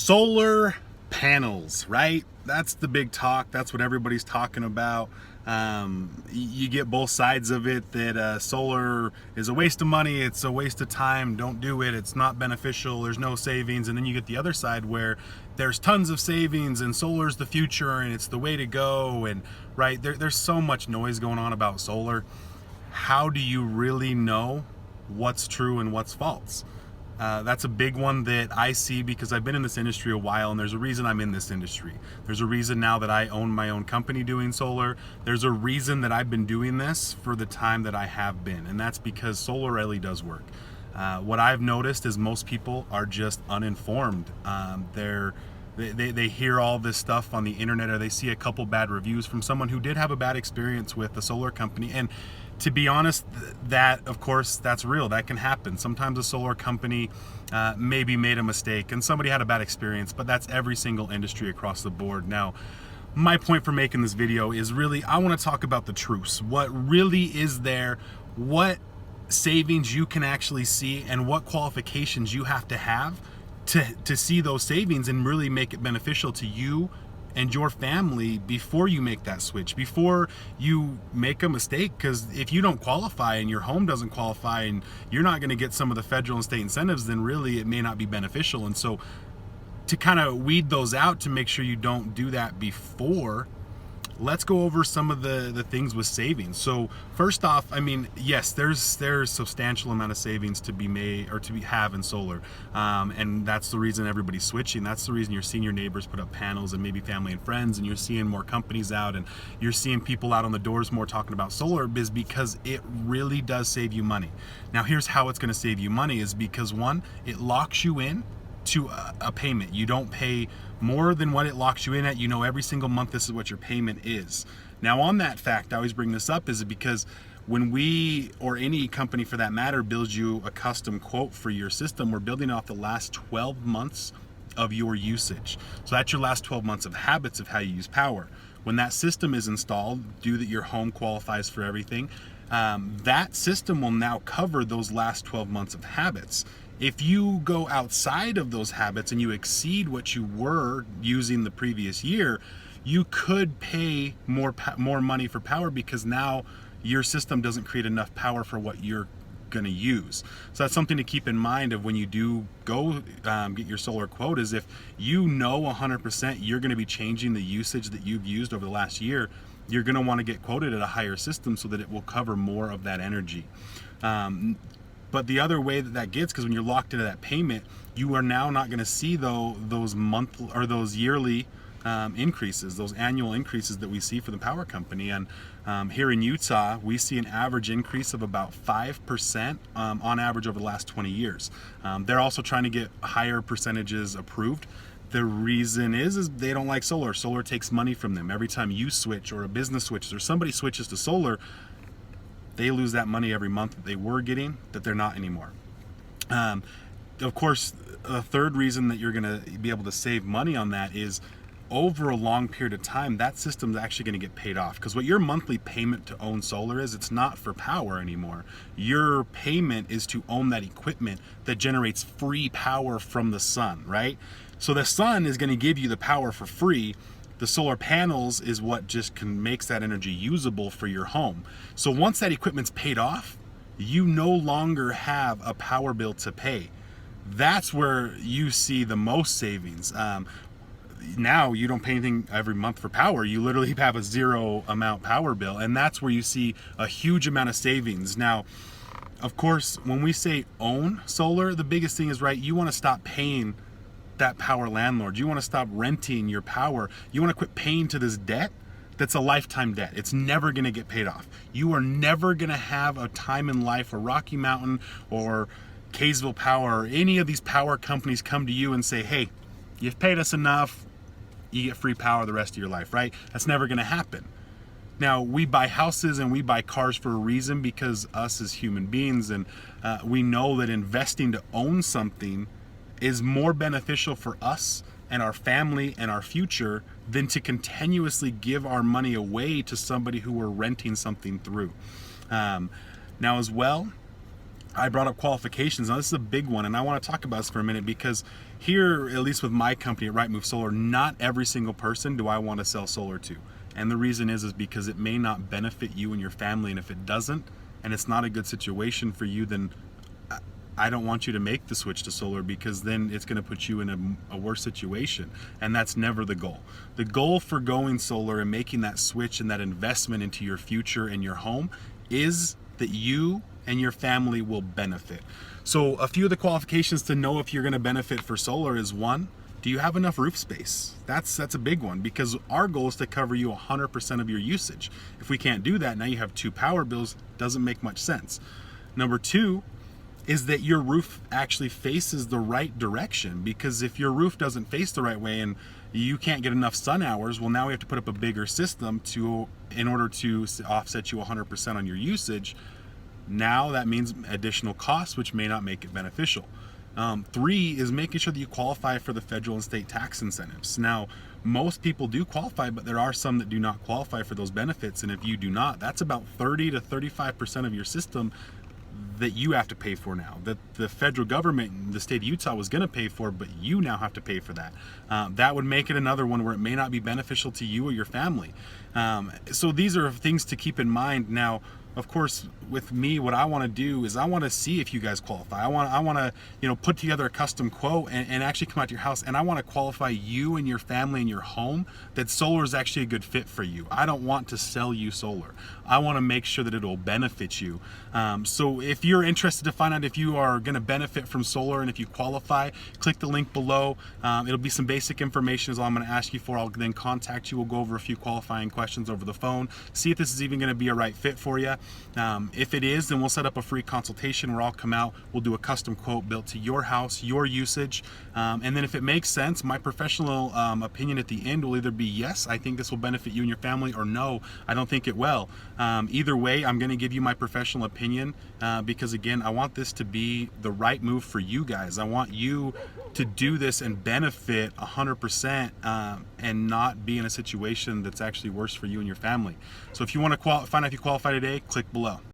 Solar panels, right? That's the big talk. That's what everybody's talking about. You get both sides of it, that solar is a waste of money, it's a waste of time, don't do it, it's not beneficial, there's no savings. And then you get the other side where there's tons of savings and solar's the future and it's the way to go. And right, there's so much noise going on about solar. How do you really know what's true and what's false? That's a big one that I see because I've been in this industry a while, and there's a reason I'm in this industry. There's a reason now that I own my own company doing solar. There's a reason that I've been doing this for the time that I have been, and that's because solar really does work. What I've noticed is most people are just uninformed. They hear all this stuff on the internet, or they see a couple bad reviews from someone who did have a bad experience with a solar company. And to be honest, that, of course, that's real. That can happen. Sometimes a solar company maybe made a mistake and somebody had a bad experience, but that's every single industry across the board. Now, my point for making this video is really, I want to talk about the truths. What really is there, what savings you can actually see, and what qualifications you have to see those savings and really make it beneficial to you and your family before you make that switch, before you make a mistake. Because if you don't qualify and your home doesn't qualify and you're not going to get some of the federal and state incentives, then really it may not be beneficial. And so to kind of weed those out, to make sure you don't do that before, let's go over some of the things with savings. So first off, I mean, yes, there's substantial amount of savings to be made or have in solar, and that's the reason everybody's switching. That's the reason you're seeing your neighbors put up panels, and maybe family and friends, and you're seeing more companies out, and you're seeing people out on the doors more talking about solar, is because it really does save you money. Now here's how it's going to save you money, is because one, it locks you in to a payment. You don't pay more than what it locks you in at. You know every single month this is what your payment is. Now on that fact, I always bring this up, is because when we, or any company for that matter, builds you a custom quote for your system, we're building off the last 12 months of your usage. So that's your last 12 months of habits of how you use power. When that system is installed, due that your home qualifies for everything, that system will now cover those last 12 months of habits. If you go outside of those habits and you exceed what you were using the previous year, you could pay more money for power, because now your system doesn't create enough power for what you're going to use. So that's something to keep in mind of when you do go get your solar quote, is if you know 100% you're going to be changing the usage that you've used over the last year, you're going to want to get quoted at a higher system so that it will cover more of that energy. But the other way that gets, because when you're locked into that payment, you are now not going to see those monthly or those yearly increases, those annual increases that we see for the power company. And here in Utah, we see an average increase of about 5% on average over the last 20 years. They're also trying to get higher percentages approved. The reason is they don't like solar. Solar takes money from them. Every time you switch, or a business switches, or somebody switches to solar, they lose that money every month that they were getting, that they're not anymore. Of course, the third reason that you're going to be able to save money on that is, over a long period of time, that system's actually going to get paid off. Because what your monthly payment to own solar is, it's not for power anymore. Your payment is to own that equipment that generates free power from the sun, right? So the sun is going to give you the power for free. The solar panels is what just makes that energy usable for your home. So once that equipment's paid off, you no longer have a power bill to pay. That's where you see the most savings. Now you don't pay anything every month for power. You literally have a zero amount power bill, and that's where you see a huge amount of savings. Now, of course, when we say own solar, the biggest thing is, right, you want to stop paying that power landlord. You want to stop renting your power. You want to quit paying to this debt that's a lifetime debt. It's never going to get paid off. You are never going to have a time in life where Rocky Mountain or Kaysville Power or any of these power companies come to you and say, hey, you've paid us enough, you get free power the rest of your life, right? That's never going to happen. Now, we buy houses and we buy cars for a reason, because us as human beings, and we know that investing to own something is more beneficial for us and our family and our future than to continuously give our money away to somebody who we're renting something through. Now as well, I brought up qualifications. Now, this is a big one, and I want to talk about this for a minute because here, at least with my company at Right Move Solar, not every single person do I want to sell solar to. And the reason is because it may not benefit you and your family, and if it doesn't, and it's not a good situation for you, then I don't want you to make the switch to solar, because then it's going to put you in a worse situation, and that's never the goal. The goal for going solar and making that switch and that investment into your future and your home is that you and your family will benefit. So a few of the qualifications to know if you're going to benefit for solar is, one, do you have enough roof space? That's a big one, because our goal is to cover you 100% of your usage. If we can't do that, now you have 2 power bills. Doesn't make much sense. Number 2 is that your roof actually faces the right direction, because if your roof doesn't face the right way and you can't get enough sun hours, well, now we have to put up a bigger system in order to offset you 100% on your usage. Now that means additional costs, which may not make it beneficial. 3 is making sure that you qualify for the federal and state tax incentives. Now, most people do qualify, but there are some that do not qualify for those benefits. And if you do not, that's about 30 to 35% of your system that you have to pay for now, that the federal government, the state of Utah, was going to pay for, but you now have to pay for that. That would make it another one where it may not be beneficial to you or your family. So these are things to keep in mind. Now, of course, with me, what I want to do is I want to see if you guys qualify. I want to put together a custom quote and actually come out to your house, and I want to qualify you and your family and your home that solar is actually a good fit for you. I don't want to sell you solar. I want to make sure that it will benefit you. So if you're interested to find out if you are going to benefit from solar and if you qualify, click the link below. It'll be some basic information is all I'm going to ask you for. I'll then contact you. We'll go over a few qualifying questions over the phone, see if this is even going to be a right fit for you. If it is, then we'll set up a free consultation where I'll come out, we'll do a custom quote built to your house, your usage, and then if it makes sense, my professional opinion at the end will either be, yes, I think this will benefit you and your family, or no, I don't think it will. Either way, I'm going to give you my professional opinion because, again, I want this to be the right move for you guys. I want you to do this and benefit 100% and not be in a situation that's actually worse for you and your family. So if you want to find out if you qualify today, click below.